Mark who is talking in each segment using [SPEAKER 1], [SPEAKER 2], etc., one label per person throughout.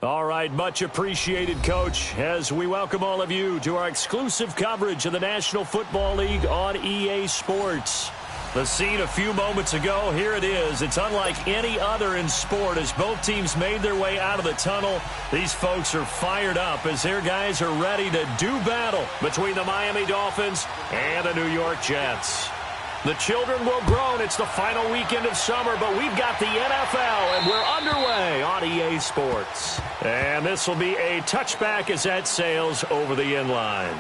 [SPEAKER 1] All right, much appreciated, Coach, as we welcome all of you to our exclusive coverage of the National Football League on EA Sports. The scene a few moments ago, here it is. It's unlike any other in sport as both teams made their way out of the tunnel. These folks are fired up as their guys are ready to do battle between the Miami Dolphins and the New York Jets. The children will groan. It's the final weekend of summer, but we've got the NFL, and we're underway on EA Sports. And this will be a touchback as that sails over the inline.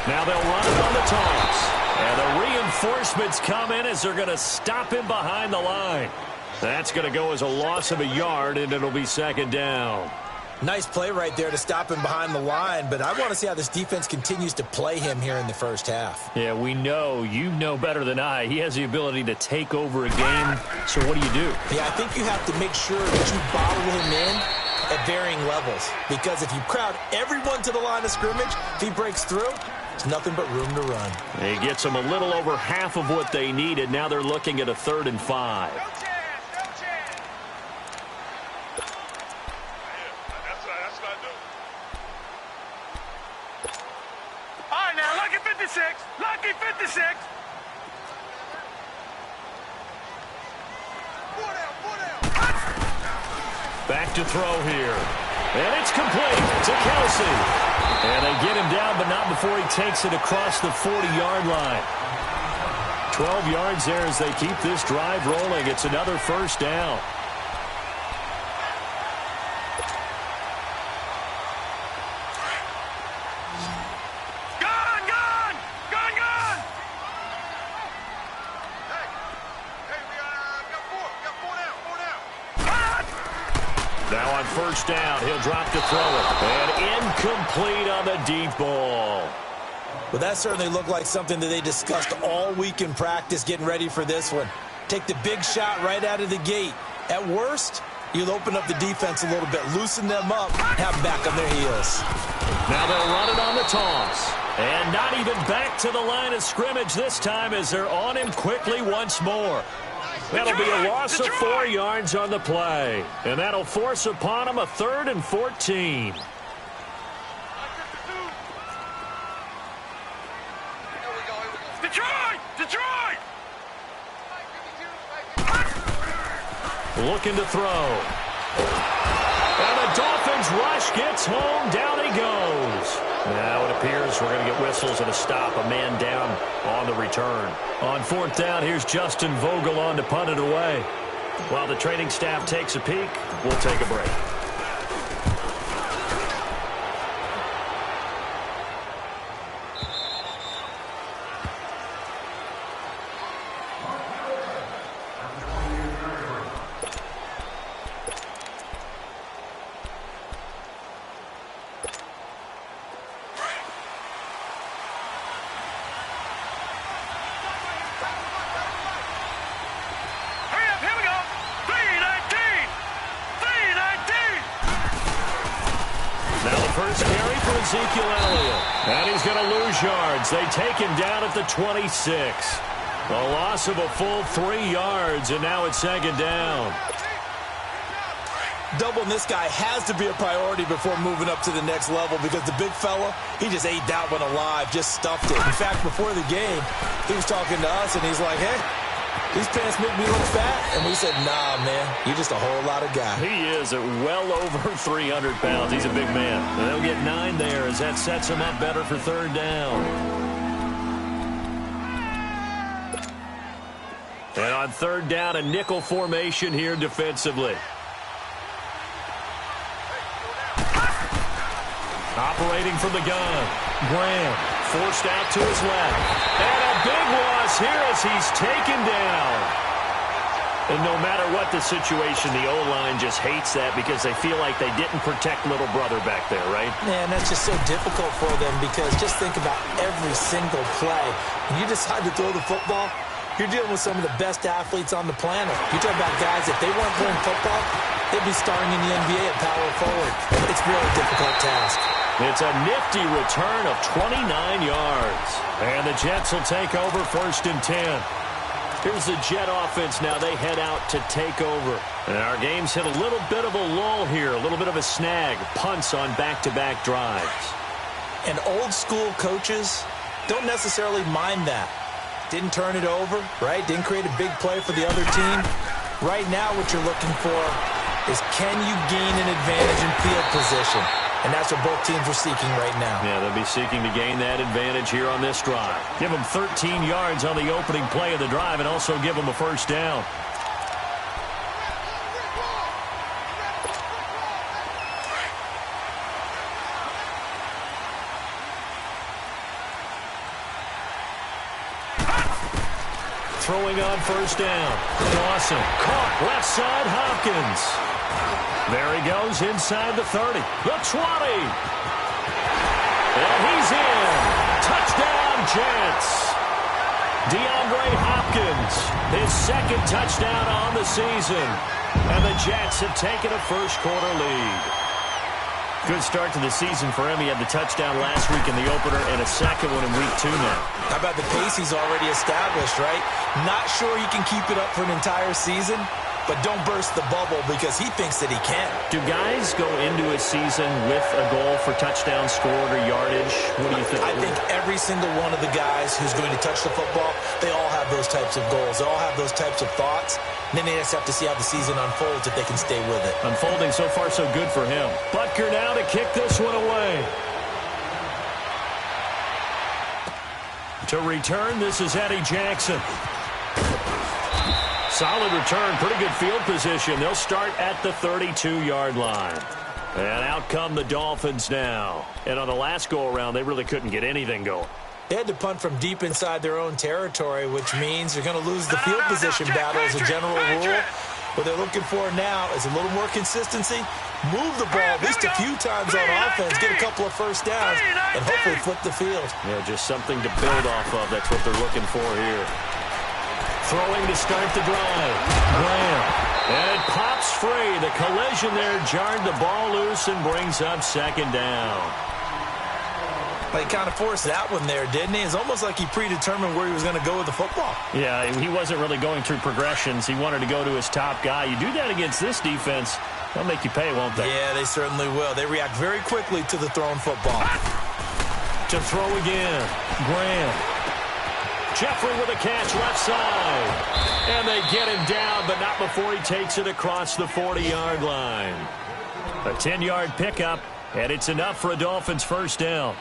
[SPEAKER 1] Now they'll run it on the toss. And the reinforcements come in as they're going to stop him behind the line. That's going to go as a loss of a yard, and it'll be second down.
[SPEAKER 2] Nice play right there to stop him behind the line, but I want to see how this defense continues to play him here in the first half.
[SPEAKER 1] Yeah, we know. You know better than I. He has the ability to take over a game, so what do you do?
[SPEAKER 2] Yeah, I think you have to make sure that you bottle him in at varying levels, because if you crowd everyone to the line of scrimmage, if he breaks through, there's nothing but room to run.
[SPEAKER 1] He gets them a little over half of what they needed. Now they're looking at a 3rd and 5.
[SPEAKER 3] Lucky 56.
[SPEAKER 1] Back to throw here. And it's complete to Kelsey. And they get him down, but not before he takes it across the 40-yard line. 12 yards there as they keep this drive rolling. It's another first down. Now on first down, he'll drop to throw it. And incomplete on the deep ball.
[SPEAKER 2] Well, that certainly looked like something that they discussed all week in practice getting ready for this one. Take the big shot right out of the gate. At worst, you'll open up the defense a little bit, loosen them up, have them back on their heels.
[SPEAKER 1] Now they'll run it on the toss. And not even back to the line of scrimmage this time as they're on him quickly once more. That'll be a loss of 4 yards on the play. And that'll force upon him a 3rd and 14.
[SPEAKER 3] Detroit!
[SPEAKER 1] Looking to throw. And the Dolphins rush gets home. Down he goes. Now it appears we're going to get whistles and a stop. A man down on the return. On 4th down, here's Justin Vogel on to punt it away. While the training staff takes a peek, we'll take a break. First carry for Ezekiel Elliott. And he's going to lose yards. They take him down at the 26. A loss of a full 3 yards, and now it's second down.
[SPEAKER 2] Doubling this guy has to be a priority before moving up to the next level because the big fella, he just ate that one alive, just stuffed it. In fact, before the game, he was talking to us, and he's like, hey, these pants make me look fat. And we said, nah, man, you're just a whole lot of guy.
[SPEAKER 1] He is at well over 300 pounds. He's a big man. And they'll get 9 there as that sets him up better for 3rd down. And on 3rd down, a nickel formation here defensively. Operating from the gun. Graham forced out to his left. And a big loss here as he's taken down. And no matter what the situation, the O-line just hates that because they feel like they didn't protect little brother back there, right?
[SPEAKER 2] Man, that's just so difficult for them because just think about every single play. When you decide to throw the football, you're dealing with some of the best athletes on the planet. You talk about guys, if they weren't playing football, they'd be starring in the NBA at power forward. It's really a difficult task.
[SPEAKER 1] It's a nifty return of 29 yards. And the Jets will take over 1st and 10. Here's the Jet offense now. They head out to take over. And our game's hit a little bit of a lull here, a little bit of a snag. Punts on back-to-back drives.
[SPEAKER 2] And old-school coaches don't necessarily mind that. Didn't turn it over, right? Didn't create a big play for the other team. Right now what you're looking for is can you gain an advantage in field position? And that's what both teams are seeking right now.
[SPEAKER 1] Yeah, they'll be seeking to gain that advantage here on this drive. Give them 13 yards on the opening play of the drive and also give them a 1st down. Throwing on 1st down. Dawson caught left side Hopkins. There he goes inside the 30. The 20. And he's in. Touchdown, Jets. DeAndre Hopkins, his 2nd touchdown on the season. And the Jets have taken a first-quarter lead. Good start to the season for him. He had the touchdown last week in the opener and a 2nd one in week 2 now.
[SPEAKER 2] How about the pace he's already established, right? Not sure he can keep it up for an entire season, but don't burst the bubble because he thinks that he can.
[SPEAKER 1] Do guys go into a season with a goal for touchdown scored or yardage? What do you think?
[SPEAKER 2] I think every single one of the guys who's going to touch the football, they all have those types of goals. They all have those types of thoughts. And then they just have to see how the season unfolds if they can stay with it.
[SPEAKER 1] Unfolding so far so good for him. Butker now to kick this one away. To return, this is Eddie Jackson. Solid return, pretty good field position. They'll start at the 32-yard line. And out come the Dolphins now. And on the last go-around, they really couldn't get anything going.
[SPEAKER 2] They had to punt from deep inside their own territory, which means you're going to lose the field position battle as a general rule. What they're looking for now is a little more consistency. Move the ball at least a few times on offense, get a couple of 1st downs, and hopefully flip the field.
[SPEAKER 1] Yeah, just something to build off of. That's what they're looking for here. Throwing to start the drive. Graham. And it pops free. The collision there jarred the ball loose and brings up 2nd down.
[SPEAKER 2] Well, he kind of forced that one there, didn't he? It's almost like he predetermined where he was going to go with the football.
[SPEAKER 1] Yeah, he wasn't really going through progressions. He wanted to go to his top guy. You do that against this defense, they'll make you pay, won't they?
[SPEAKER 2] Yeah, they certainly will. They react very quickly to the thrown football.
[SPEAKER 1] To throw again. Graham. Jeffrey with a catch left side. And they get him down, but not before he takes it across the 40-yard line. A 10-yard pickup, and it's enough for a Dolphins 1st down.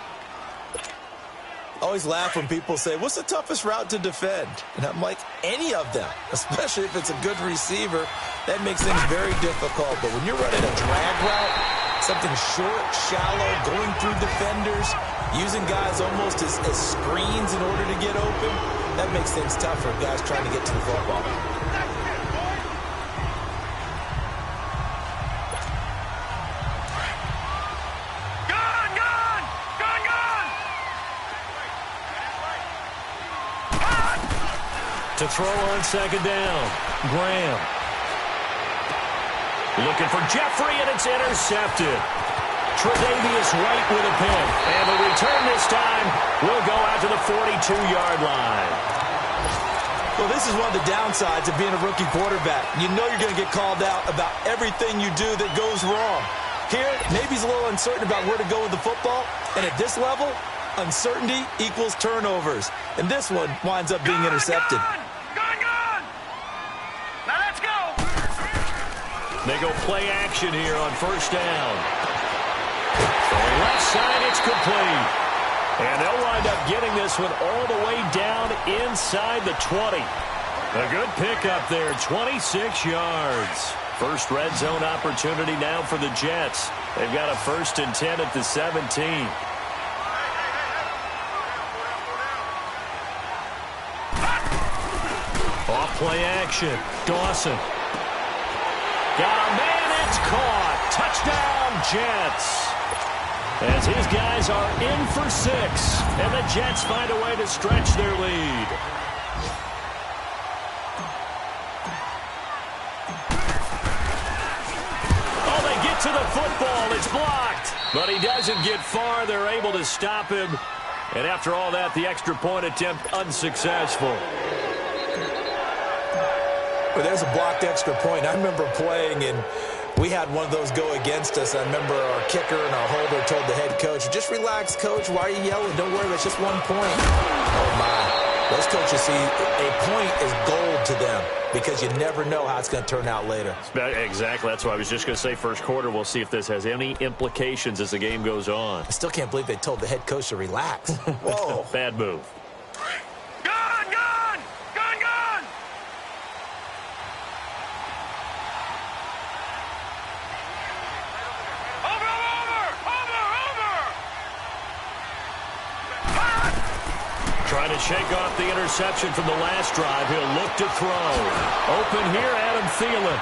[SPEAKER 2] I always laugh when people say, what's the toughest route to defend? And I'm like, any of them, especially if it's a good receiver. That makes things very difficult. But when you're running a drag route, something short, shallow, going through defenders, using guys almost as screens in order to get open, that makes things tough for guys trying to get to the football.
[SPEAKER 1] To throw on 2nd down. Graham. Looking for Jeffrey, and it's intercepted. Tre'Davious White with a pick. And the return this time will go out to the 42-yard line.
[SPEAKER 2] Well, this is one of the downsides of being a rookie quarterback. You know you're going to get called out about everything you do that goes wrong. Here, maybe he's a little uncertain about where to go with the football. And at this level, uncertainty equals turnovers. And this one winds up being intercepted.
[SPEAKER 1] They go play action here on 1st down. Throwing left side, it's complete. And they'll wind up getting this one all the way down inside the 20. A good pickup there, 26 yards. First red zone opportunity now for the Jets. They've got a 1st and 10 at the 17. Off play action. Dawson. Got a man. It's caught. Touchdown, Jets. As his guys are in for 6. And the Jets find a way to stretch their lead. Oh, they get to the football. It's blocked. But he doesn't get far. They're able to stop him. And after all that, the extra point attempt unsuccessful.
[SPEAKER 2] But there's a blocked extra point. I remember playing, and we had one of those go against us. I remember our kicker and our holder told the head coach, just relax, coach. Why are you yelling? Don't worry, it's just 1 point. Oh, my. Those coaches see a point is gold to them because you never know how it's going to turn out later.
[SPEAKER 1] Exactly. That's what I was just going to say. First quarter, we'll see if this has any implications as the game goes on.
[SPEAKER 2] I still can't believe they told the head coach to relax. Whoa.
[SPEAKER 1] Bad move. Trying to shake off the interception from the last drive. He'll look to throw. Open here, Adam Thielen.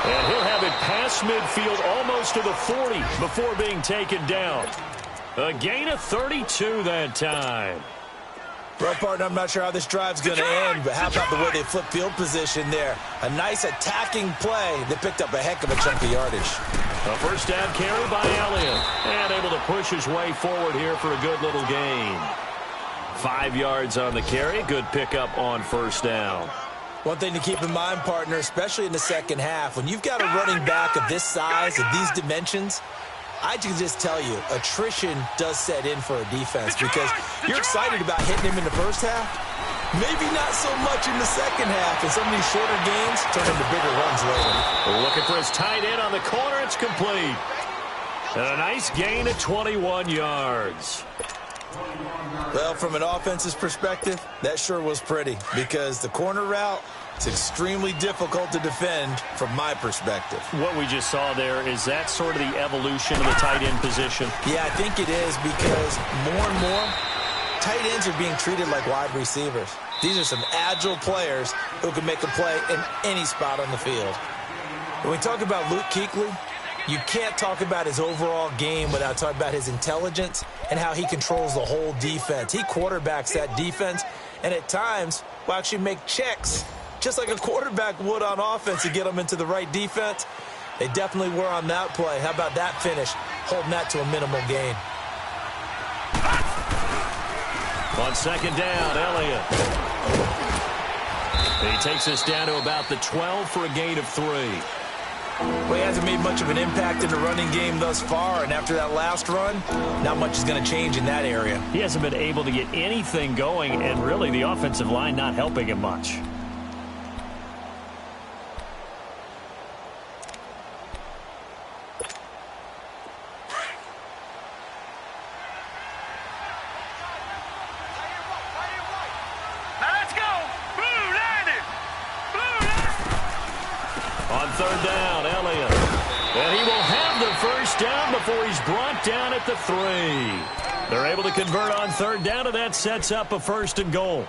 [SPEAKER 1] And he'll have it past midfield almost to the 40 before being taken down. A gain of 32 that time.
[SPEAKER 2] Well, partner, I'm not sure how this drive's going to end, but how about the way they flip field position there? A nice attacking play that picked up a heck of a chunk of yardage.
[SPEAKER 1] A first down carry by Elliott. And able to push his way forward here for a good little gain. 5 yards on the carry. Good pickup on first down.
[SPEAKER 2] One thing to keep in mind, partner, especially in the second half, when you've got a running back of this size, of these dimensions, I can just tell you, attrition does set in for a defense because you're excited about hitting him in the first half. Maybe not so much in the second half, and some of these shorter games turn into bigger runs later.
[SPEAKER 1] Looking for his tight end on the corner. It's complete. And a nice gain of 21 yards.
[SPEAKER 2] Well, from an offense's perspective, that sure was pretty because the corner route, it's extremely difficult to defend from my perspective.
[SPEAKER 1] What we just saw there, is that sort of the evolution of the tight end position?
[SPEAKER 2] Yeah, I think it is because more and more, tight ends are being treated like wide receivers. These are some agile players who can make a play in any spot on the field. When we talk about Luke Kuechly, you can't talk about his overall game without talking about his intelligence and how he controls the whole defense. He quarterbacks that defense and at times will actually make checks just like a quarterback would on offense to get them into the right defense. They definitely were on that play. How about that finish? Holding that to a minimal gain.
[SPEAKER 1] On second down, Elliott. He takes us down to about the 12 for a gain of 3.
[SPEAKER 2] Well, he hasn't made much of an impact in the running game thus far, and after that last run, not much is going to change in that area.
[SPEAKER 1] He hasn't been able to get anything going, and really the offensive line not helping him much. Third down, Elliott. And he will have the first down before he's brought down at the 3. They're able to convert on third down, and that sets up a 1st and goal.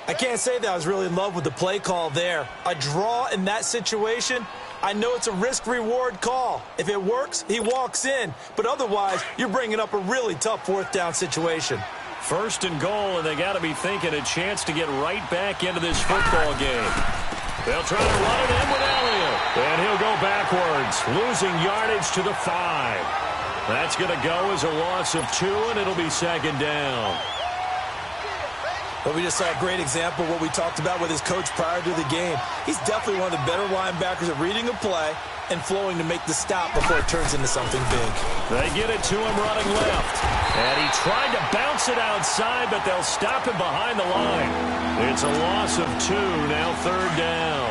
[SPEAKER 2] I can't say that I was really in love with the play call there. A draw in that situation, I know it's a risk-reward call. If it works, he walks in. But otherwise, you're bringing up a really tough 4th down situation.
[SPEAKER 1] 1st and goal, and they got to be thinking a chance to get right back into this football game. They'll try to run it in with Elliott. And he'll go backwards, losing yardage to the 5. That's going to go as a loss of 2, and it'll be second down.
[SPEAKER 2] Well, we just saw a great example of what we talked about with his coach prior to the game. He's definitely one of the better linebackers at reading a play and flowing to make the stop before it turns into something big.
[SPEAKER 1] They get it to him running left. And he tried to bounce it outside, but they'll stop him behind the line. It's a loss of 2, now third down.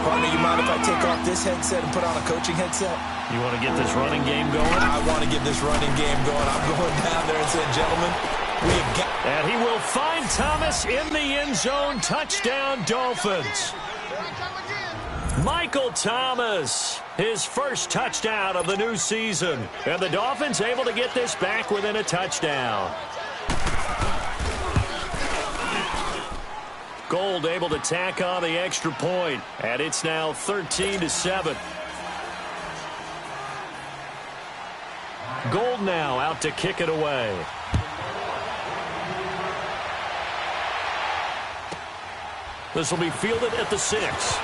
[SPEAKER 2] Partner, you mind if I take off this headset and put on a coaching headset?
[SPEAKER 1] You want to get this running game going?
[SPEAKER 2] I want to get this running game going. I'm going down there and saying, gentlemen, we have got...
[SPEAKER 1] And he will find Thomas in the end zone. Touchdown, Dolphins. Michael Thomas, his first touchdown of the new season. And the Dolphins able to get this back within a touchdown. Gold able to tack on the extra point, and it's now 13-7. Gold now out to kick it away. This will be fielded at the 6.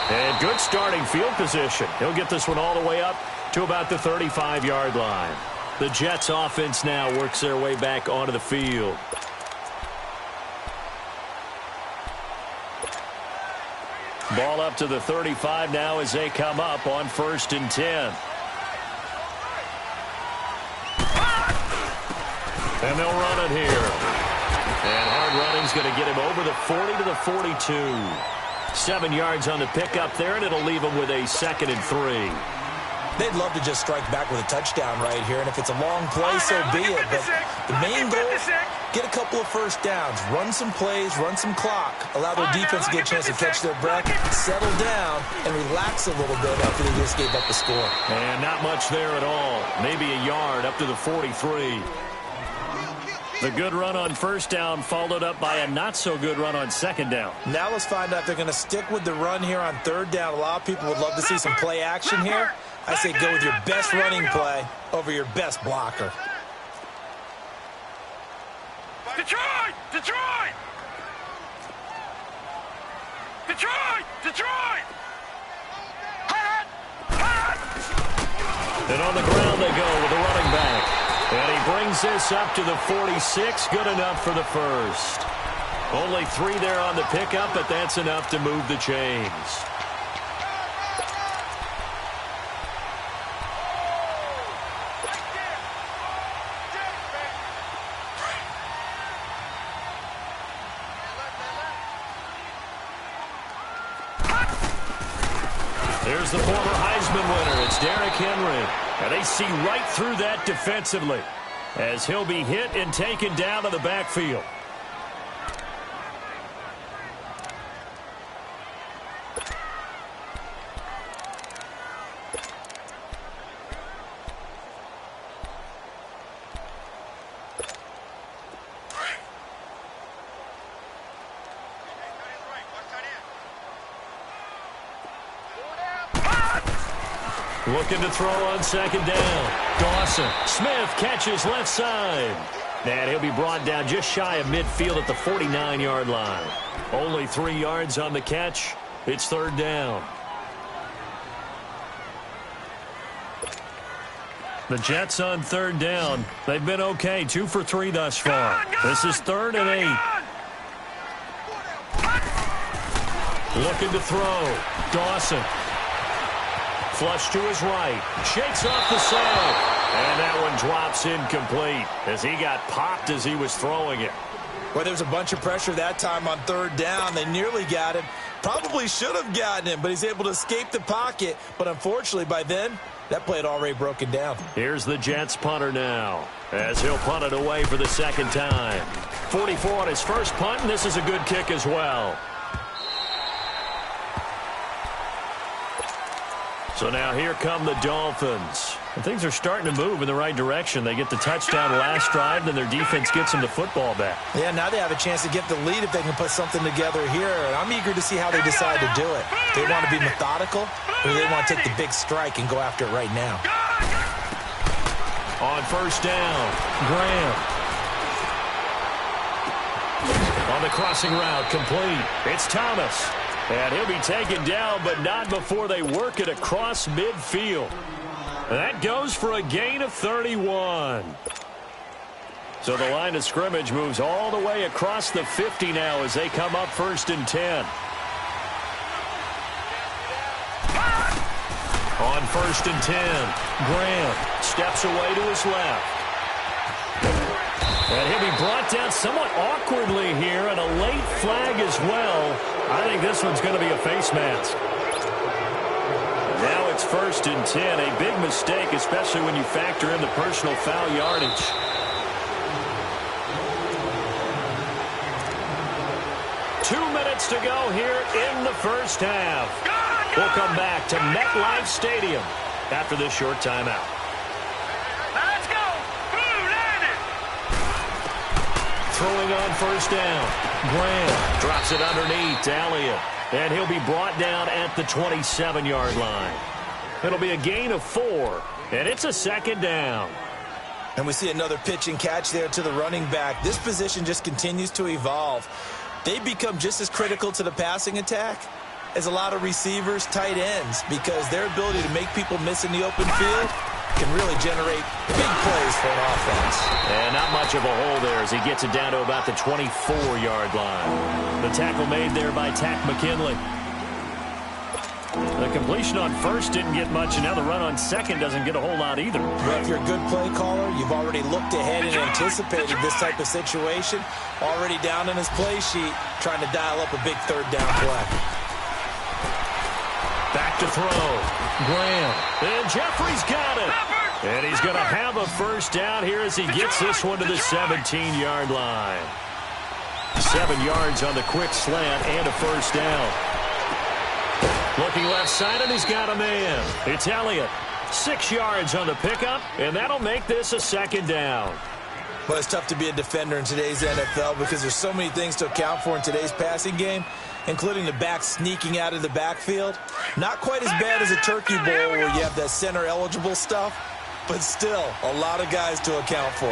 [SPEAKER 1] And good starting field position. He'll get this one all the way up to about the 35-yard line. The Jets offense now works their way back onto the field. Ball up to the 35 now as they come up on 1st and 10. And they'll run it here. And hard running's going to get him over the 40 to the 42. 7 yards on the pickup there, and it'll leave him with a 2nd and 3.
[SPEAKER 2] They'd love to just strike back with a touchdown right here, and if it's a long play, so be it. But the main goal, get a couple of first downs, run some plays, run some clock, allow their defense to get a chance to catch their breath, settle down, and relax a little bit after they just gave up the score.
[SPEAKER 1] And not much there at all. Maybe a yard up to the 43. The good run on 1st down followed up by a not-so-good run on 2nd down.
[SPEAKER 2] Now let's find out if they're going to stick with the run here on 3rd down. A lot of people would love to see some play action here. I say go with your best running play over your best blocker.
[SPEAKER 3] Detroit! Detroit! Detroit! Detroit!
[SPEAKER 1] And on the ground they go with the running back. And he brings this up to the 46. Good enough for the first. Only 3 there on the pickup, but that's enough to move the chains. There's the former Heisman winner. It's Derrick Henry. And they see right through that defensively as he'll be hit and taken down to the backfield. Looking to throw on 2nd down. Dawson. Smith catches left side. And he'll be brought down just shy of midfield at the 49-yard line. Only 3 yards on the catch. It's 3rd down. The Jets on 3rd down. They've been okay. 2 for 3 thus far. This is 3rd and 8. Looking to throw. Dawson. Flush to his right. Shakes off the side. And that one drops incomplete as he got popped as he was throwing it.
[SPEAKER 2] Well, there was a bunch of pressure that time on 3rd down. They nearly got him. Probably should have gotten him, but he's able to escape the pocket. But unfortunately, by then, that play had already broken down.
[SPEAKER 1] Here's the Jets punter now as he'll punt it away for the 2nd time. 44 on his first punt, and this is a good kick as well. So now here come the Dolphins. And things are starting to move in the right direction. They get the touchdown last drive, then their defense gets them the football back.
[SPEAKER 2] Yeah, now they have a chance to get the lead if they can put something together here. And I'm eager to see how they decide to do it. They want to be methodical, or they want to take the big strike and go after it right now.
[SPEAKER 1] On 1st down, Graham. On the crossing route, complete. It's Thomas. And he'll be taken down, but not before they work it across midfield. That goes for a gain of 31. So the line of scrimmage moves all the way across the 50 now as they come up 1st and 10. On 1st and 10, Graham steps away to his left. And he'll be brought down somewhat awkwardly here, and a late flag as well. I think this one's going to be a face mask. Now it's 1st and 10. A big mistake, especially when you factor in the personal foul yardage. to go here in the first half. We'll come back to MetLife Stadium after this short timeout.
[SPEAKER 3] Now let's go. Blue landed.
[SPEAKER 1] Throwing on first down. Graham drops it underneath to Elliott. And he'll be brought down at the 27-yard line. It'll be a gain of 4. And it's a second down.
[SPEAKER 2] And we see another pitch and catch there to the running back. This position just continues to evolve. They become just as critical to the passing attack as a lot of receivers, tight ends, because their ability to make people miss in the open field can really generate big plays for an offense.
[SPEAKER 1] And not much of a hole there as he gets it down to about the 24-yard line. The tackle made there by Tack McKinley. The completion on first didn't get much, and now the run on second doesn't get a whole lot either.
[SPEAKER 2] But if you're a good play caller, you've already looked ahead and anticipated this type of situation. Already down in his play sheet, trying to dial up a big third down play.
[SPEAKER 1] Back to throw. Graham. And Jeffrey's got it. And he's going to have a first down here as he gets this one to the 17-yard line. 7 yards on the quick slant and a first down. Looking left side, and he's got a man. It's Elliott. 6 yards on the pickup, and that'll make this a second down.
[SPEAKER 2] Well, it's tough to be a defender in today's NFL because there's so many things to account for in today's passing game, including the back sneaking out of the backfield. Not quite as bad as a turkey bowl where you have that center-eligible stuff, but still a lot of guys to account for.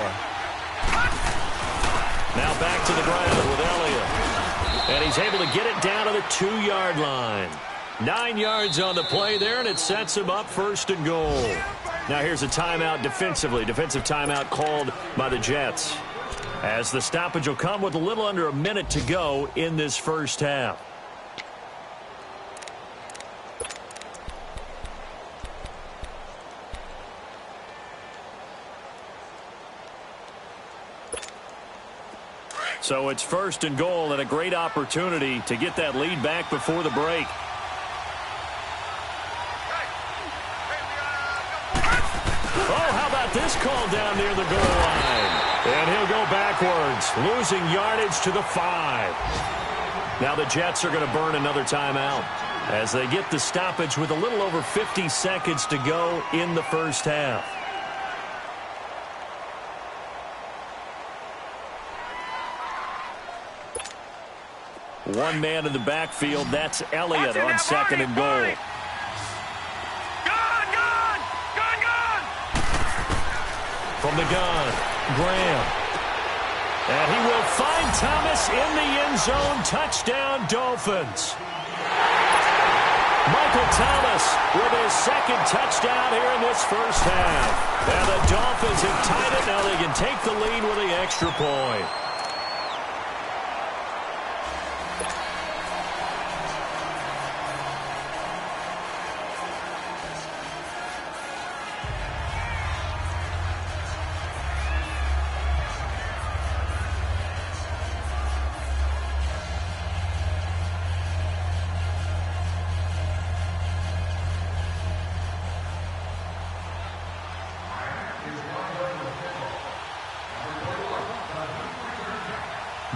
[SPEAKER 1] Now back to the ground with Elliott. And he's able to get it down to the 2-yard line. 9 yards on the play there, and it sets him up first and goal. Now here's a timeout defensively. Defensive timeout called by the Jets. As the stoppage will come with a little under a minute to go in this first half. So it's first and goal, and a great opportunity to get that lead back before the break. This call down near the goal line. And he'll go backwards, losing yardage to the 5. Now the Jets are going to burn another timeout as they get the stoppage with a little over 50 seconds to go in the first half. One man in the backfield, that's Elliott on second and goal. From the gun, Graham. And he will find Thomas in the end zone. Touchdown, Dolphins. Michael Thomas with his second touchdown here in this first half. And the Dolphins have tied it. Now they can take the lead with the extra point.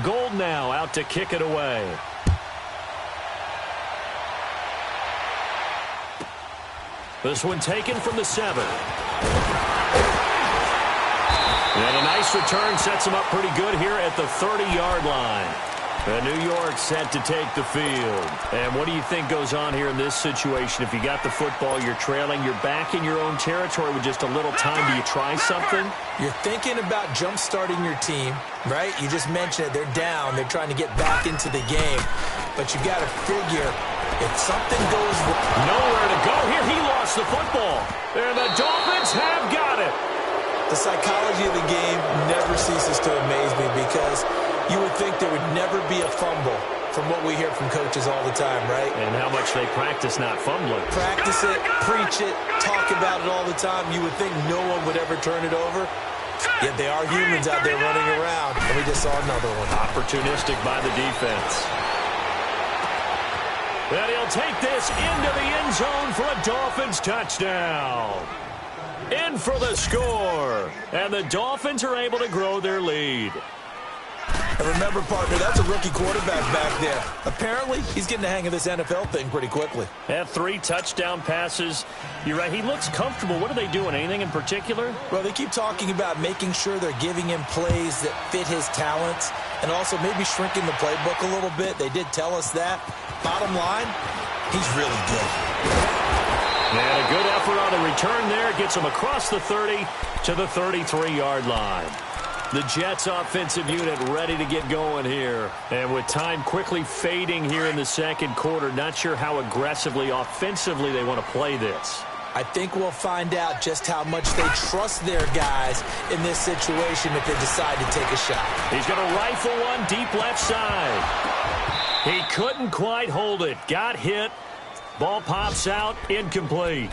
[SPEAKER 1] Gold now out to kick it away. This one taken from the 7. And a nice return sets him up pretty good here at the 30-yard line. And New York set to take the field. And what do you think goes on here in this situation? If you got the football, you're trailing, you're back in your own territory with just a little time. Do you try something?
[SPEAKER 2] You're thinking about jump-starting your team, right? You just mentioned it. They're down. They're trying to get back into the game. But you got to figure if something goes wrong.
[SPEAKER 1] Nowhere to go here. He lost the football. And the Dolphins have got it.
[SPEAKER 2] The psychology of the game never ceases to amaze me because you would think there would never be a fumble from what we hear from coaches all the time, right?
[SPEAKER 1] And how much they practice not fumbling.
[SPEAKER 2] Practice it, preach it, talk about it all the time. You would think no one would ever turn it over. Yet they are humans out there running around. And we just saw another one.
[SPEAKER 1] Opportunistic by the defense. And he'll take this into the end zone for a Dolphins touchdown. In for the score. And the Dolphins are able to grow their lead.
[SPEAKER 2] And remember, partner, that's a rookie quarterback back there. Apparently, he's getting the hang of this NFL thing pretty quickly.
[SPEAKER 1] Had 3 touchdown passes. You're right, he looks comfortable. What are they doing? Anything in particular?
[SPEAKER 2] Well, they keep talking about making sure they're giving him plays that fit his talents and also maybe shrinking the playbook a little bit. They did tell us that. Bottom line, he's really good.
[SPEAKER 1] And a good effort on the return there. Gets him across the 30 to the 33-yard line. The Jets offensive unit ready to get going here. And with time quickly fading here in the second quarter, not sure how aggressively, offensively they want to play this.
[SPEAKER 2] I think we'll find out just how much they trust their guys in this situation if they decide to take a shot.
[SPEAKER 1] He's going to rifle one deep left side. He couldn't quite hold it. Got hit. Ball pops out. Incomplete.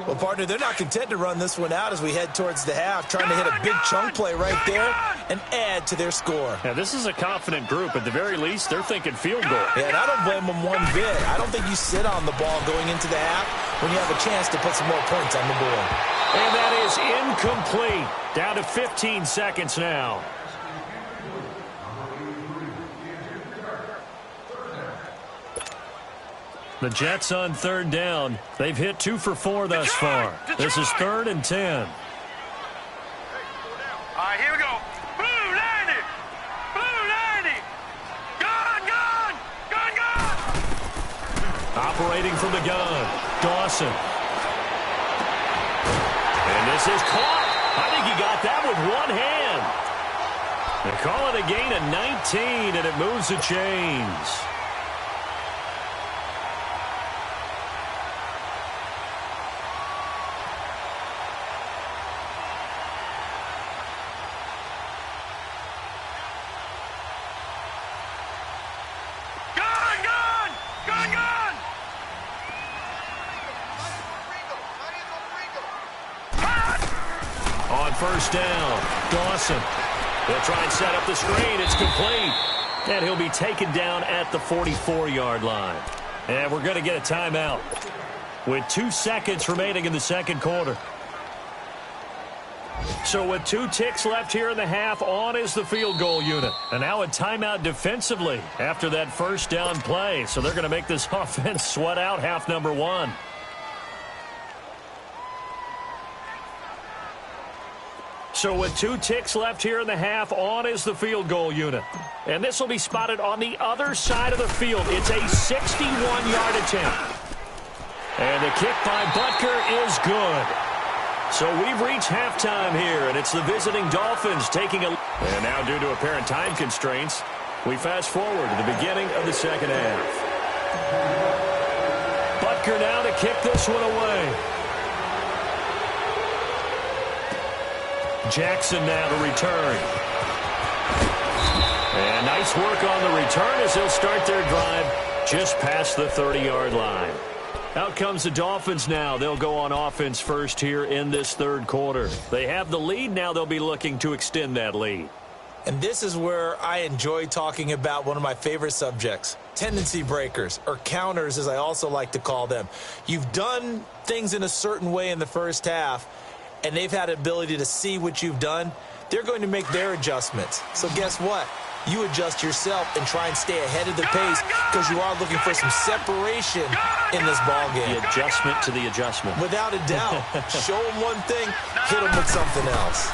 [SPEAKER 2] Well, partner, they're not content to run this one out as we head towards the half, trying to hit a big chunk play right there and add to their score.
[SPEAKER 1] Yeah, this is a confident group. At the very least, they're thinking field goal.
[SPEAKER 2] Yeah, and I don't blame them one bit. I don't think you sit on the ball going into the half when you have a chance to put some more points on the board.
[SPEAKER 1] And that is incomplete. Down to 15 seconds now. The Jets on third down. They've hit 2 for 4 thus far. This is 3rd and 10.
[SPEAKER 3] All right, here we go. Blue, landing. Blue, landing. Gun, gun. Gun, gun.
[SPEAKER 1] Operating from the gun. Dawson. And this is caught. I think he got that with one hand. They call it a gain of 19, and it moves the chains. First down, Dawson. They'll try and set up the screen. It's complete. And he'll be taken down at the 44-yard line. And we're going to get a timeout with 2 seconds remaining in the second quarter. So with 2 ticks left here in the half, on is the field goal unit. And now a timeout defensively after that first down play. So they're going to make this offense sweat out half number 1. So with 2 ticks left here in the half, on is the field goal unit. And this will be spotted on the other side of the field. It's a 61-yard attempt. And the kick by Butker is good. So we've reached halftime here, and it's the visiting Dolphins taking a... And now due to apparent time constraints, we fast forward to the beginning of the second half. Butker now to kick this one away. Jackson now to return. And nice work on the return as they'll start their drive just past the 30-yard line. Out comes the Dolphins now. They'll go on offense first here in this third quarter. They have the lead. Now they'll be looking to extend that lead.
[SPEAKER 2] And this is where I enjoy talking about one of my favorite subjects, tendency breakers, or counters as I also like to call them. You've done things in a certain way in the first half, and they've had the ability to see what you've done. They're going to make their adjustments. So guess what? You adjust yourself and try and stay ahead of the pace because you are looking for some separation in this ball game.
[SPEAKER 1] The adjustment to the adjustment.
[SPEAKER 2] Without a doubt. Show them one thing, hit them with something else.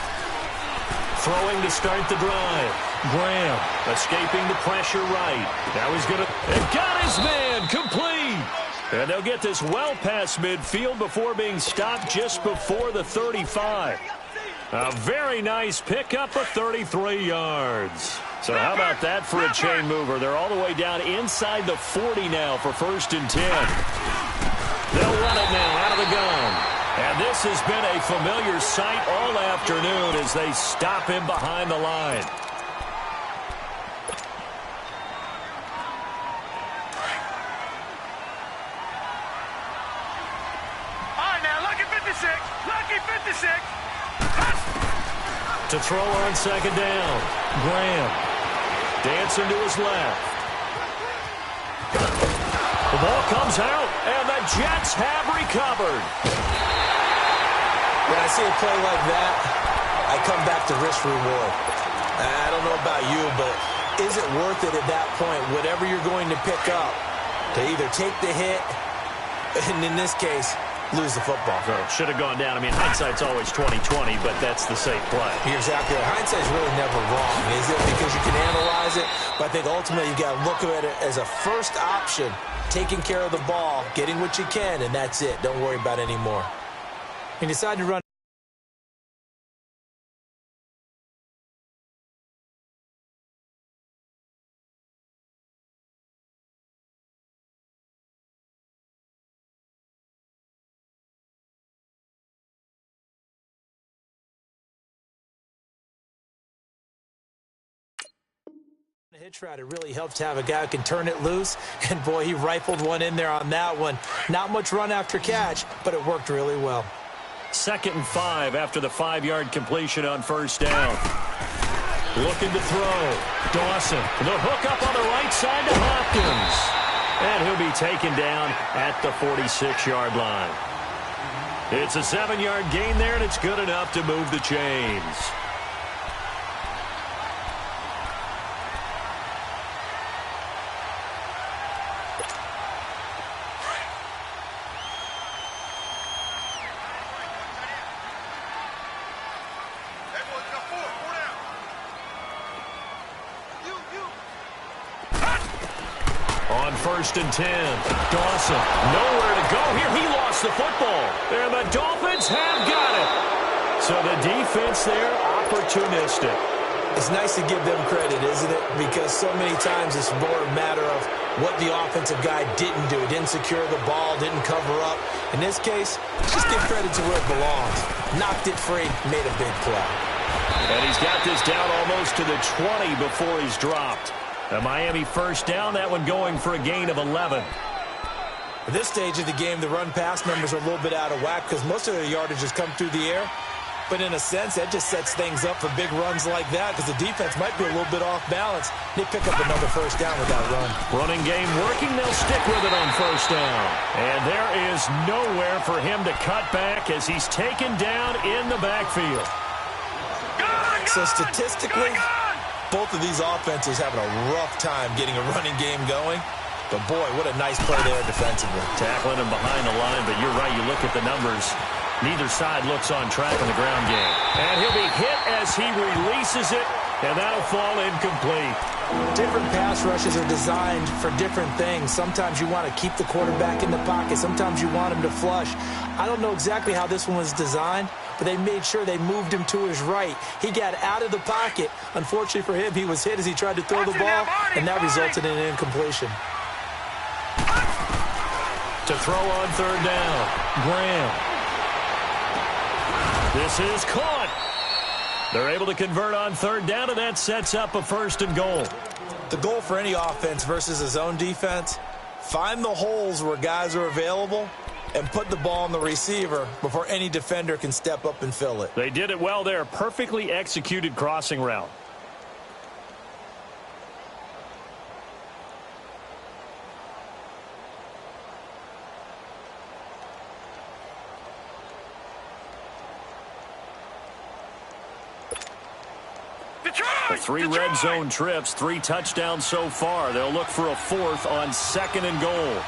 [SPEAKER 1] Throwing to start the drive. Graham escaping the pressure right. Now he's going to... And got his man complete. And they'll get this well past midfield before being stopped just before the 35. A very nice pickup of 33 yards. So how about that for a chain mover? They're all the way down inside the 40 now for 1st and 10. They'll run it now out of the gun. And this has been a familiar sight all afternoon as they stop him behind the line. To throw on second down. Graham dancing to his left. The ball comes out, and the Jets have recovered.
[SPEAKER 2] When I see a play like that, I come back to risk reward. I don't know about you, but is it worth it at that point, whatever you're going to pick up, to either take the hit, and in this case, lose the football?
[SPEAKER 1] So should have gone down. I mean, hindsight's always 20/20, but that's the safe play.
[SPEAKER 2] You're exactly right. Hindsight's really never wrong, is it? Because you can analyze it, but I think ultimately you got to look at it as a first option, taking care of the ball, getting what you can, and that's it. Don't worry about it anymore. And decide to run. Hitch route, it really helps to have a guy who can turn it loose, and boy, he rifled one in there on that one. Not much run after catch, but it worked really well.
[SPEAKER 1] 2nd and 5 after the 5-yard completion on first down. Looking to throw. Dawson, the hook up on the right side to Hopkins. And he'll be taken down at the 46-yard line. It's a 7-yard gain there, and it's good enough to move the chains. On 1st and 10, Dawson, nowhere to go here. He lost the football. And the Dolphins have got it. So the defense there, opportunistic.
[SPEAKER 2] It's nice to give them credit, isn't it? Because so many times it's more a matter of what the offensive guy didn't do. Didn't secure the ball, didn't cover up. In this case, just give credit to where it belongs. Knocked it free, made a big play.
[SPEAKER 1] And he's got this down almost to the 20 before he's dropped. A Miami first down, that one going for a gain of 11.
[SPEAKER 2] At this stage of the game, the run-pass numbers are a little bit out of whack because most of the yardage has come through the air. But in a sense, that just sets things up for big runs like that because the defense might be a little bit off balance. They pick up another first down with that run.
[SPEAKER 1] Running game working. They'll stick with it on first down. And there is nowhere for him to cut back as he's taken down in the backfield.
[SPEAKER 2] So statistically, both of these offenses having a rough time getting a running game going. But, boy, what a nice play there defensively.
[SPEAKER 1] Tackling him behind the line, but you're right. You look at the numbers. Neither side looks on track in the ground game. And he'll be hit as he releases it, and that'll fall incomplete.
[SPEAKER 2] Different pass rushes are designed for different things. Sometimes you want to keep the quarterback in the pocket. Sometimes you want him to flush. I don't know exactly how this one was designed, but they made sure they moved him to his right. He got out of the pocket. Unfortunately for him, he was hit as he tried to throw the ball, and that resulted in an incompletion.
[SPEAKER 1] To throw on 3rd down, Graham. This is caught. They're able to convert on 3rd down, and that sets up a 1st and goal.
[SPEAKER 2] The goal for any offense versus a zone defense, find the holes where guys are available and put the ball on the receiver before any defender can step up and fill it.
[SPEAKER 1] They did it well there. Perfectly executed crossing route. The 3 red zone trips, 3 touchdowns so far. They'll look for a 4th on 2nd and goal.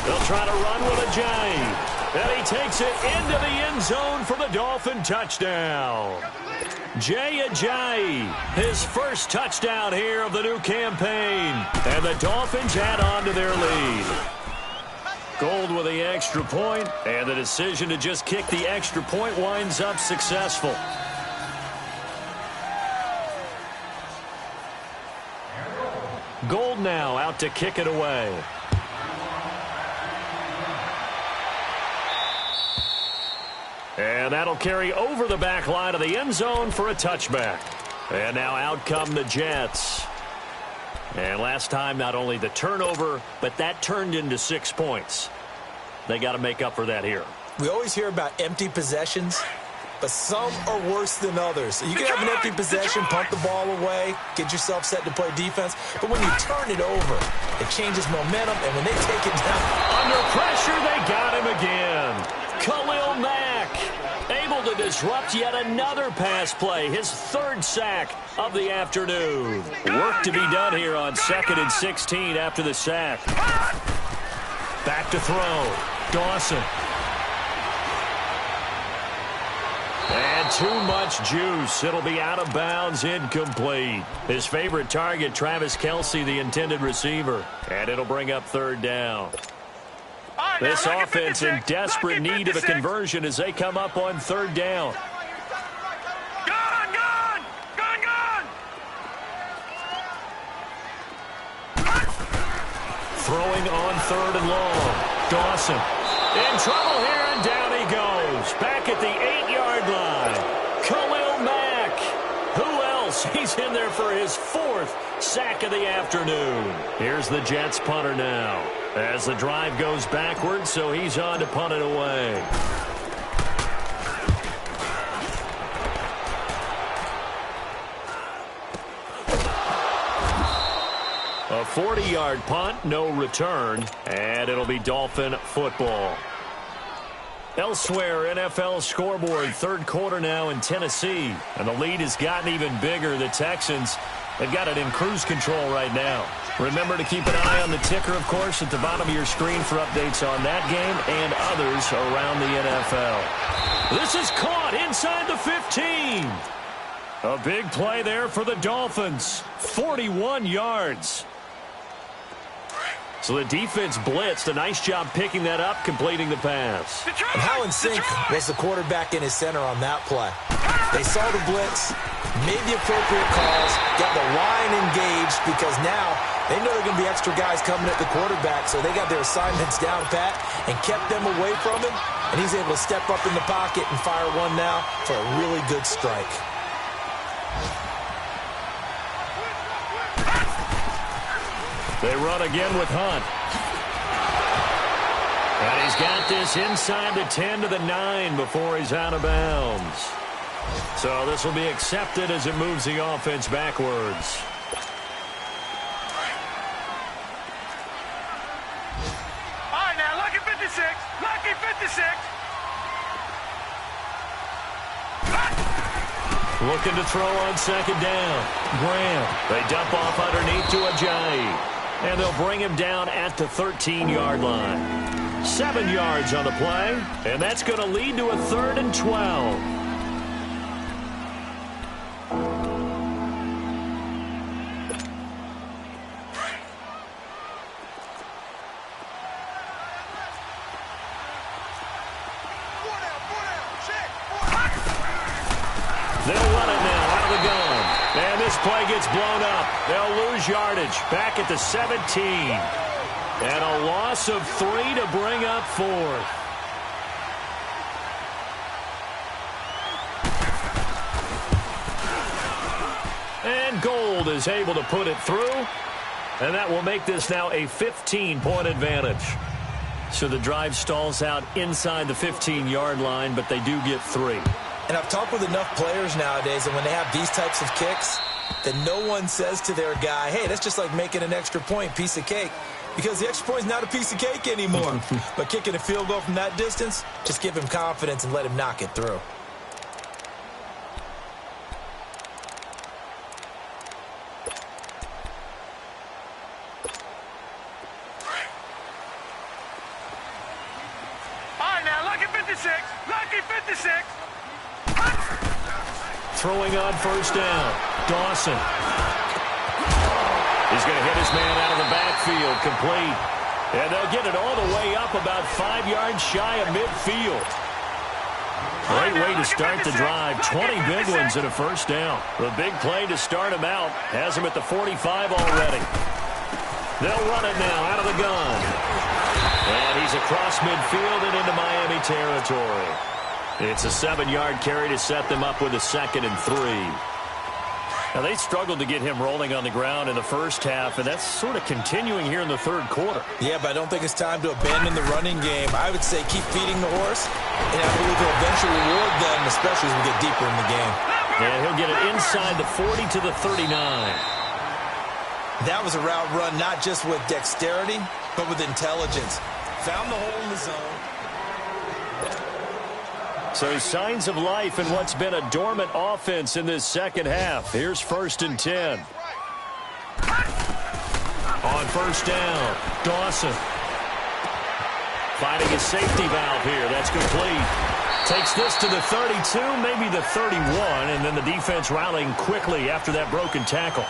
[SPEAKER 1] They'll try to run with Ajayi. And he takes it into the end zone for the Dolphin touchdown. Jay Ajayi, his first touchdown here of the new campaign. And the Dolphins add on to their lead. Gold with the extra point, and the decision to just kick the extra point winds up successful. Gold now out to kick it away. And that'll carry over the back line of the end zone for a touchback. And now out come the Jets. And last time, not only the turnover, but that turned into 6 points. They got to make up for that here.
[SPEAKER 2] We always hear about empty possessions, but some are worse than others. You can have an empty possession, punt the ball away, get yourself set to play defense, but when you turn it over, it changes momentum, and when they take it down.
[SPEAKER 1] Under pressure, they got him again. Khalil Mack able to to disrupt yet another pass play, his third sack of the afternoon. Work to be done here on 2nd and 16 after the sack. Back to throw. Dawson. And too much juice. It'll be out of bounds, incomplete. His favorite target, Travis Kelce, the intended receiver. And it'll bring up 3rd down. This offense in desperate need of a conversion as they come up on 3rd down.
[SPEAKER 3] Gone, gone! Gone, gone!
[SPEAKER 1] Throwing on 3rd and long. Dawson in trouble here, and down he goes. Back at the 8-yard line. Khalil Mack. Who else? He's in there for his 4th sack of the afternoon. Here's the Jets punter now. As the drive goes backwards, so he's on to punt it away. A 40-yard punt, no return, and it'll be Dolphin football. Elsewhere, NFL scoreboard, 3rd quarter now in Tennessee, and the lead has gotten even bigger. The Texans, they've got it in cruise control right now. Remember to keep an eye on the ticker, of course, at the bottom of your screen for updates on that game and others around the NFL. This is caught inside the 15. A big play there for the Dolphins. 41 yards. So the defense blitzed. A nice job picking that up, completing the pass.
[SPEAKER 2] And how in sync was the quarterback in his center on that play? They saw the blitz, made the appropriate calls, got the line engaged, because now they know there are going to be extra guys coming at the quarterback, so they got their assignments down pat and kept them away from him, and he's able to step up in the pocket and fire one now for a really good strike.
[SPEAKER 1] They run again with Hunt. And he's got this inside the 10 to the 9 before he's out of bounds. So this will be accepted as it moves the offense backwards.
[SPEAKER 3] All right, now, lucky 56. Lucky 56.
[SPEAKER 1] Looking to throw on 2nd down. Graham. They dump off underneath to Ajayi. And they'll bring him down at the 13-yard line. 7 yards on the play, and that's going to lead to a 3rd and 12. They'll run it now out of the gun. And this play gets blown up. They'll lose yardage back at the 17. And a loss of 3 to bring up 4th. And Gold is able to put it through. And that will make this now a 15-point advantage. So the drive stalls out inside the 15-yard line, but they do get 3.
[SPEAKER 2] And I've talked with enough players nowadays, and when they have these types of kicks, that no one says to their guy, hey, that's just like making an extra point, piece of cake. Because the extra point is not a piece of cake anymore. But kicking a field goal from that distance, just give him confidence and let him knock it through.
[SPEAKER 3] All right, now, lucky 56. Lucky 56.
[SPEAKER 1] Throwing on 1st down. Dawson. He's going to hit his man out of the backfield, complete. And they'll get it all the way up about 5 yards shy of midfield. Great way to start the drive. 20 big ones and a 1st down. The big play to start him out has him at the 45 already. They'll run it now out of the gun. And he's across midfield and into Miami territory. It's a 7-yard carry to set them up with a 2nd and 3. Now, they struggled to get him rolling on the ground in the first half, and that's sort of continuing here in the 3rd quarter.
[SPEAKER 2] Yeah, but I don't think it's time to abandon the running game. I would say keep feeding the horse, and I believe he'll eventually reward them, especially as we get deeper in the game.
[SPEAKER 1] And he'll get it inside the 40 to the 39.
[SPEAKER 2] That was a route run not just with dexterity, but with intelligence. Found the hole in the zone.
[SPEAKER 1] So signs of life in what's been a dormant offense in this second half. Here's 1st and 10. On 1st down, Dawson. Finding a safety valve here. That's complete. Takes this to the 32, maybe the 31, and then the defense rallying quickly after that broken tackle.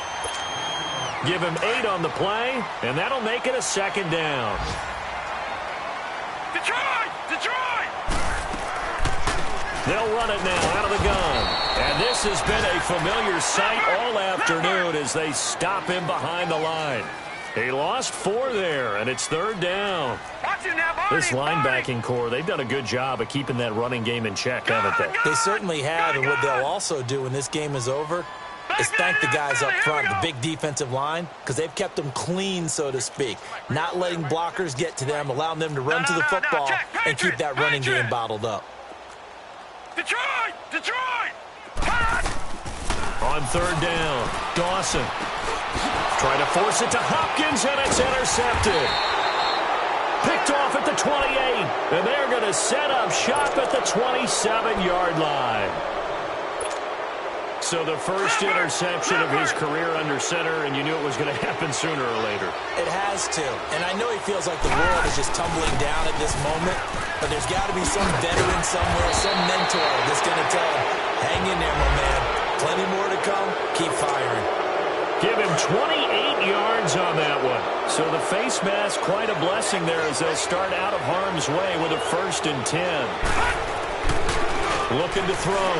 [SPEAKER 1] Give him 8 on the play, and that'll make it a 2nd down.
[SPEAKER 3] Detroit! Detroit!
[SPEAKER 1] They'll run it now out of the gun. And this has been a familiar sight all afternoon as they stop him behind the line. He lost 4 there, and it's 3rd down. This linebacking core, they've done a good job of keeping that running game in check, haven't they?
[SPEAKER 2] They certainly have, and what they'll also do when this game is over is thank the guys up front, the big defensive line, because they've kept them clean, so to speak. Not letting blockers get to them, allowing them to run to the football and keep that running game bottled up.
[SPEAKER 3] Detroit! Detroit!
[SPEAKER 1] On 3rd down, Dawson. Trying to force it to Hopkins, and it's intercepted. Picked off at the 28, and they're going to set up shop at the 27-yard line. So the first interception of his career under center, and you knew it was going to happen sooner or later.
[SPEAKER 2] It has to, and I know he feels like the world is just tumbling down at this moment, but there's got to be some veteran somewhere, some mentor that's going to tell him, hang in there, my man. Plenty more to come. Keep firing.
[SPEAKER 1] Give him 28 yards on that one. So the face mask, quite a blessing there as they'll start out of harm's way with a 1st and 10. Looking to throw.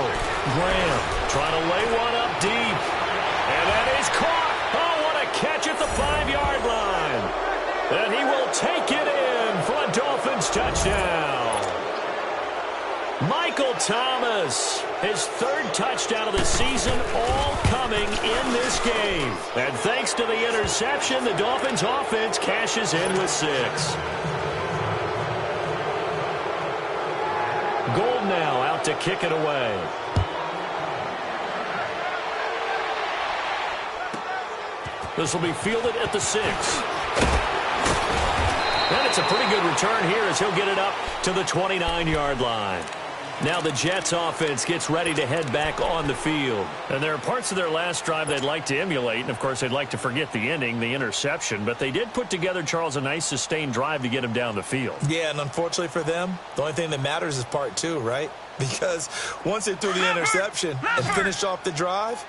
[SPEAKER 1] Graham trying to lay one up deep. And that is caught. Oh, what a catch at the 5-yard line. And he will take it in for a Dolphins touchdown. Michael Thomas, his 3rd touchdown of the season, all coming in this game. And thanks to the interception, the Dolphins offense cashes in with 6. Gold now out to kick it away. This will be fielded at the 6. And it's a pretty good return here as he'll get it up to the 29-yard line. Now the Jets offense gets ready to head back on the field. And there are parts of their last drive they'd like to emulate. And, of course, they'd like to forget the ending, the interception. But they did put together, Charles, a nice sustained drive to get him down the field.
[SPEAKER 2] Yeah, and unfortunately for them, the only thing that matters is part 2, right? Because once they threw the interception and finished off the drive,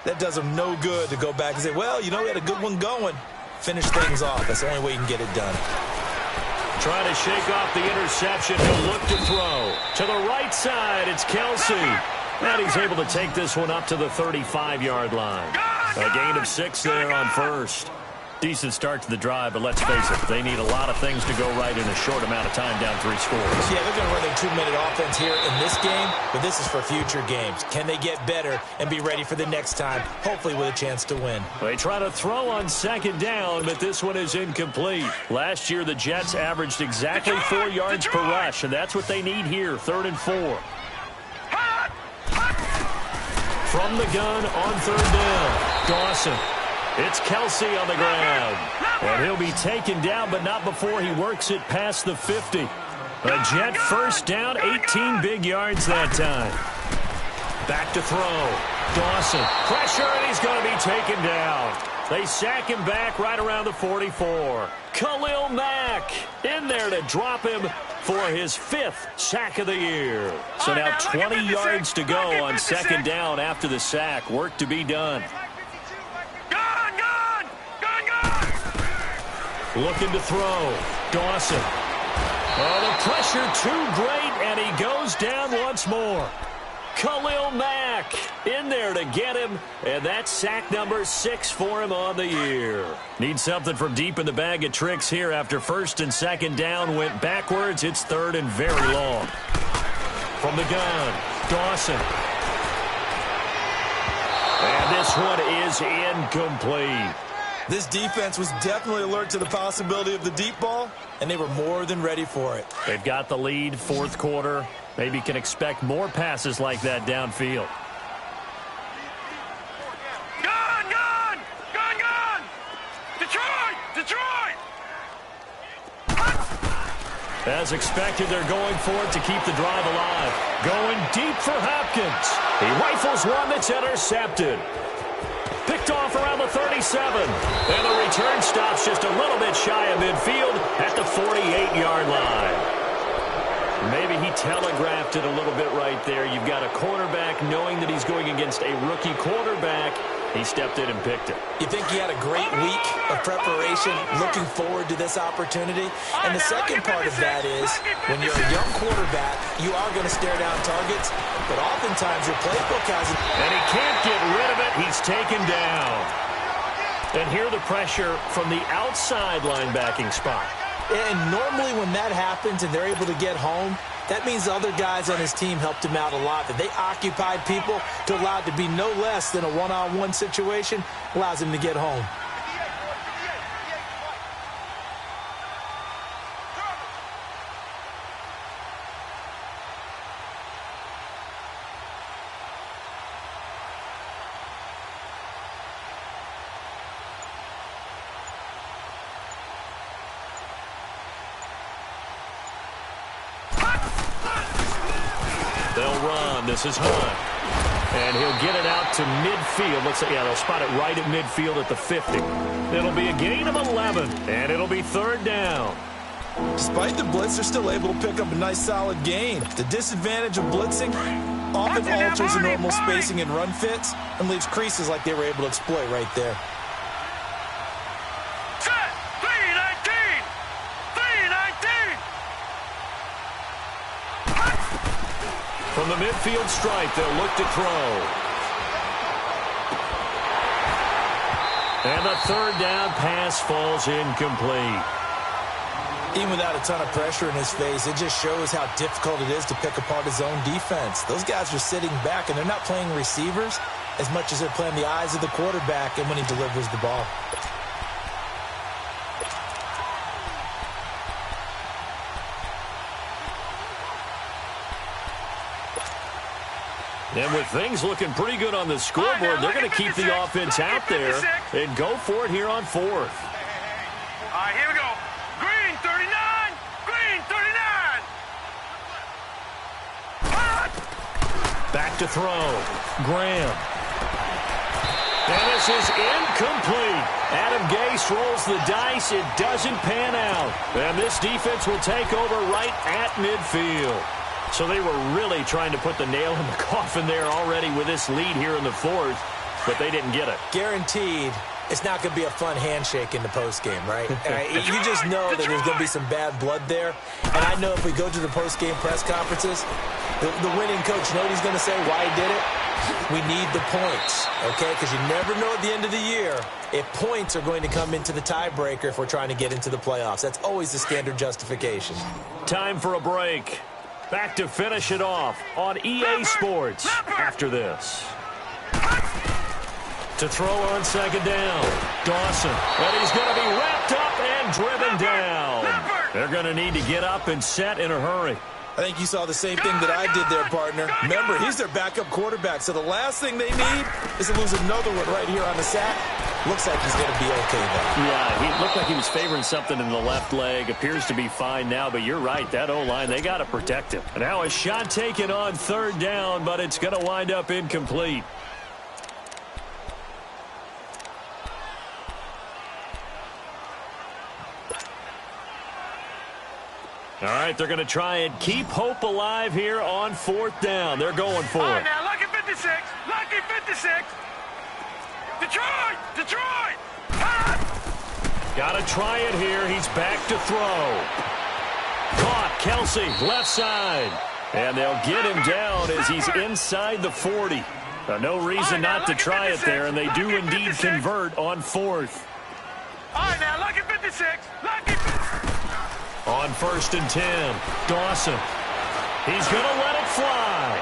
[SPEAKER 2] that does them no good to go back and say, well, you know, we had a good one going. Finish things off. That's the only way you can get it done.
[SPEAKER 1] Trying to shake off the interception. He'll look to throw. To the right side, it's Kelsey. And he's able to take this one up to the 35-yard line. A gain of 6 there on 1st. Decent start to the drive, but let's face it, they need a lot of things to go right in a short amount of time down 3 scores.
[SPEAKER 2] Yeah, they're going to run their 2-minute offense here in this game, but this is for future games. Can they get better and be ready for the next time, hopefully with a chance to win?
[SPEAKER 1] They try to throw on 2nd down, but this one is incomplete. Last year, the Jets averaged exactly 4 yards per rush, and that's what they need here, 3rd and 4. From the gun on 3rd down, Dawson. It's Kelsey on the ground. And he'll be taken down, but not before he works it past the 50. A Jet 1st down, 18 big yards that time. Back to throw. Dawson. Pressure, and he's going to be taken down. They sack him back right around the 44. Khalil Mack in there to drop him for his 5th sack of the year. So now 20 yards to go on 2nd down after the sack. Work to be done. Looking to throw. Dawson. Oh, the pressure too great, and he goes down once more. Khalil Mack in there to get him, and that's sack number 6 for him on the year. Need something from deep in the bag of tricks here after 1st and 2nd down went backwards. It's 3rd and very long. From the gun, Dawson. And this one is incomplete.
[SPEAKER 2] This defense was definitely alert to the possibility of the deep ball, and they were more than ready for it.
[SPEAKER 1] They've got the lead, 4th quarter. Maybe can expect more passes like that downfield.
[SPEAKER 3] Gun! Gun! Gun! Gun! Detroit! Detroit!
[SPEAKER 1] As expected, they're going for it to keep the drive alive. Going deep for Hopkins. He rifles one that's intercepted. Picked off around the 37. And the return stops just a little bit shy of midfield at the 48-yard line. Maybe he telegraphed it a little bit right there. You've got a quarterback knowing that he's going against a rookie quarterback. He stepped in and picked it.
[SPEAKER 2] You think he had a great week of preparation, looking forward to this opportunity? And the second part of that is, when you're a young quarterback, you are going to stare down targets, but oftentimes your playbook hasn't.
[SPEAKER 1] And he can't get rid of it. He's taken down. And here the pressure from the outside linebacking spot.
[SPEAKER 2] And normally when that happens and they're able to get home, that means the other guys on his team helped him out a lot. That they occupied people to allow it to be no less than a one-on-one situation, allows him to get home.
[SPEAKER 1] They'll run. This is Hunt. And he'll get it out to midfield. Let's say, yeah, they'll spot it right at midfield at the 50. It'll be a gain of 11, and it'll be third down.
[SPEAKER 2] Despite the blitz, they're still able to pick up a nice, solid gain. The disadvantage of blitzing often alters the normal spacing and run fits and leaves creases like they were able to exploit right there.
[SPEAKER 1] From the midfield stripe, they'll look to throw. And the third down pass falls incomplete.
[SPEAKER 2] Even without a ton of pressure in his face, it just shows how difficult it is to pick apart his own defense. Those guys are sitting back, and they're not playing receivers as much as they're playing the eyes of the quarterback and when he delivers the ball.
[SPEAKER 1] And with things looking pretty good on the scoreboard, they're going to keep the offense out there and go for it here on fourth.
[SPEAKER 3] All right, here we go. Green 39. Green 39.
[SPEAKER 1] Back to throw. Graham. And this is incomplete. Adam Gase rolls the dice. It doesn't pan out. And this defense will take over right at midfield. So they were really trying to put the nail in the coffin there already with this lead here in the fourth, but they didn't get it.
[SPEAKER 2] Guaranteed it's not going to be a fun handshake in the postgame, right? You just know that there's going to be some bad blood there. And I know if we go to the postgame press conferences, the winning coach, you know what he's going to say, why he did it? We need the points, okay? Because you never know at the end of the year if points are going to come into the tiebreaker if we're trying to get into the playoffs. That's always the standard justification.
[SPEAKER 1] Time for a break. Back to finish it off on EA Sports after this. To throw on second down, Dawson. And he's going to be wrapped up and driven down. They're going to need to get up and set in a hurry.
[SPEAKER 2] I think you saw the same thing that I did there, partner. Remember, he's their backup quarterback, so the last thing they need is to lose another one right here on the sack. Looks like he's going to be okay, though.
[SPEAKER 1] Yeah, he looked like he was favoring something in the left leg. Appears to be fine now, but you're right. That O-line, they got to protect him. And now a shot taken on third down, but it's going to wind up incomplete. All right, they're going to try and keep hope alive here on fourth down. They're going for
[SPEAKER 3] All
[SPEAKER 1] it.
[SPEAKER 3] right, now, lucky 56. Lucky 56. Detroit! Detroit!
[SPEAKER 1] Got to try it here. He's back to throw. Caught. Kelsey, left side. And they'll get him down as he's inside the 40. No reason not to try it there, and they do indeed convert on fourth.
[SPEAKER 3] All right, now, lucky 56. Lucky 56.
[SPEAKER 1] On 1st and 10, Dawson. He's going to let it fly.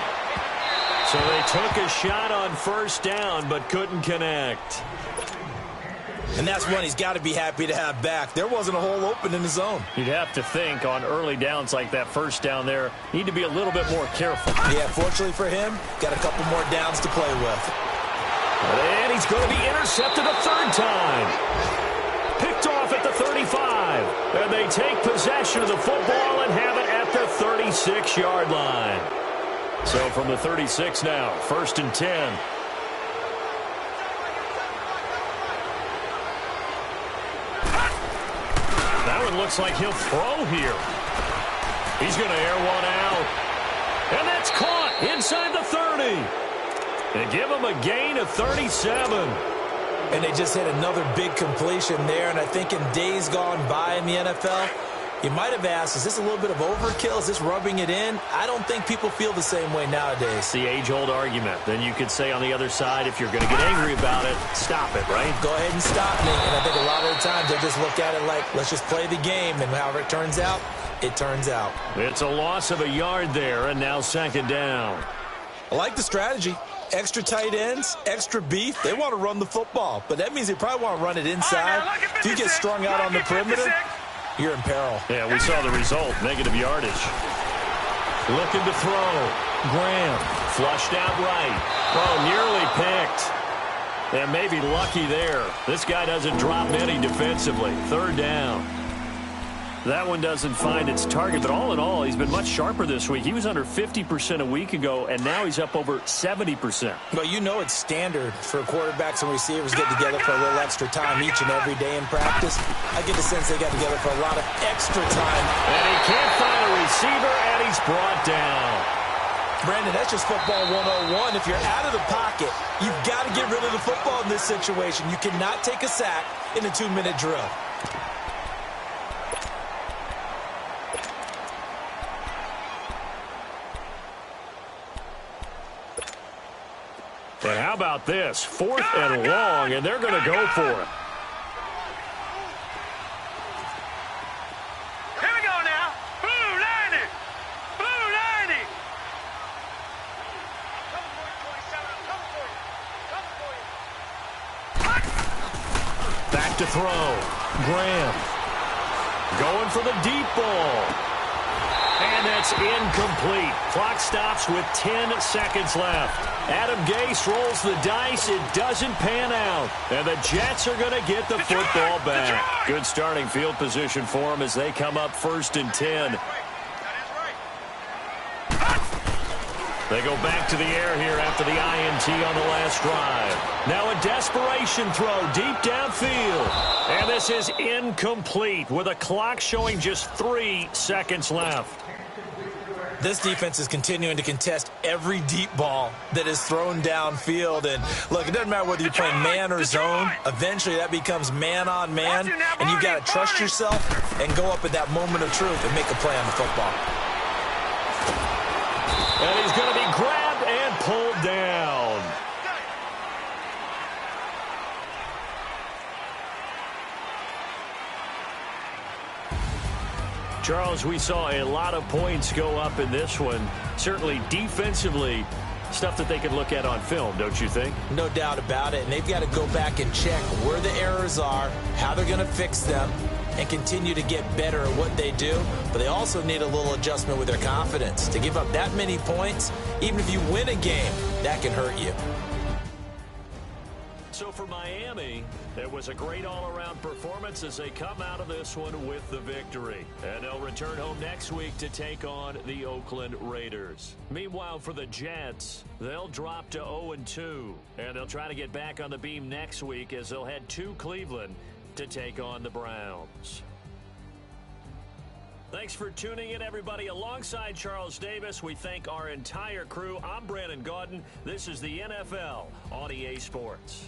[SPEAKER 1] So they took a shot on first down, but couldn't connect.
[SPEAKER 2] And that's one he's got to be happy to have back. There wasn't a hole open in the zone.
[SPEAKER 1] You'd have to think on early downs like that first down there, need to be a little bit more careful.
[SPEAKER 2] Yeah, fortunately for him, got a couple more downs to play with.
[SPEAKER 1] And he's going to be intercepted a third time. Picked off at the 35. And they take possession of the football and 36-yard line. So from the 36 now, 1st and 10. That one looks like he'll throw here. He's going to air one out. And that's caught inside the 30. And give him a gain of 37.
[SPEAKER 2] And they just hit another big completion there. And I think in days gone by in the NFL, you might have asked, is this a little bit of overkill? Is this rubbing it in? I don't think people feel the same way nowadays.
[SPEAKER 1] It's the age-old argument. Then you could say on the other side, if you're going to get angry about it, stop it, right?
[SPEAKER 2] Go ahead and stop me. And I think a lot of the times they just look at it like, let's just play the game. And however it turns out, it turns out.
[SPEAKER 1] It's a loss of a yard there, and now 2nd down.
[SPEAKER 2] I like the strategy. Extra tight ends, extra beef. They want to run the football, but that means they probably want to run it inside. If you get strung out on the perimeter, you're in peril.
[SPEAKER 1] Yeah, we saw the result, negative yardage. Looking to throw. Graham flushed out right. Oh, nearly picked. And maybe lucky there. This guy doesn't drop any defensively. 3rd down. That one doesn't find its target, but all in all, he's been much sharper this week. He was under 50% a week ago, and now he's up over 70%.
[SPEAKER 2] Well, you know it's standard for quarterbacks and receivers get together for a little extra time each and every day in practice. I get the sense they got together for a lot of extra time.
[SPEAKER 1] And he can't find a receiver, and he's brought down.
[SPEAKER 2] Brandon, that's just football 101. If you're out of the pocket, you've got to get rid of the football in this situation. You cannot take a sack in a 2-minute drill.
[SPEAKER 1] But how about this? 4th and long, and they're going to go for it.
[SPEAKER 3] Here we go now. Blue 90. Blue 90.
[SPEAKER 1] Back to throw. Graham going for the deep ball. And that's incomplete. Clock stops with 10 seconds left. Adam Gase rolls the dice. It doesn't pan out. And the Jets are going to get the football back. Good starting field position for them as they come up 1st and 10. They go back to the air here after the INT on the last drive. Now a desperation throw deep downfield. And this is incomplete with a clock showing just 3 seconds left.
[SPEAKER 2] This defense is continuing to contest every deep ball that is thrown downfield. And, look, it doesn't matter whether you're playing man or zone. Eventually, that becomes man-on-man, and you've got to trust yourself and go up at that moment of truth and make a play on the football.
[SPEAKER 1] And he's going to be grabbed and pulled down. Charles, we saw a lot of points go up in this one. Certainly defensively, stuff that they can look at on film, don't you think?
[SPEAKER 2] No doubt about it. And they've got to go back and check where the errors are, how they're going to fix them, and continue to get better at what they do. But they also need a little adjustment with their confidence. To give up that many points, even if you win a game, that can hurt you.
[SPEAKER 1] So for Miami, it was a great all-around performance as they come out of this one with the victory. And they'll return home next week to take on the Oakland Raiders. Meanwhile, for the Jets, they'll drop to 0-2. And they'll try to get back on the beam next week as they'll head to Cleveland to take on the Browns. Thanks for tuning in, everybody. Alongside Charles Davis, we thank our entire crew. I'm Brandon Gaudin. This is the NFL on EA Sports.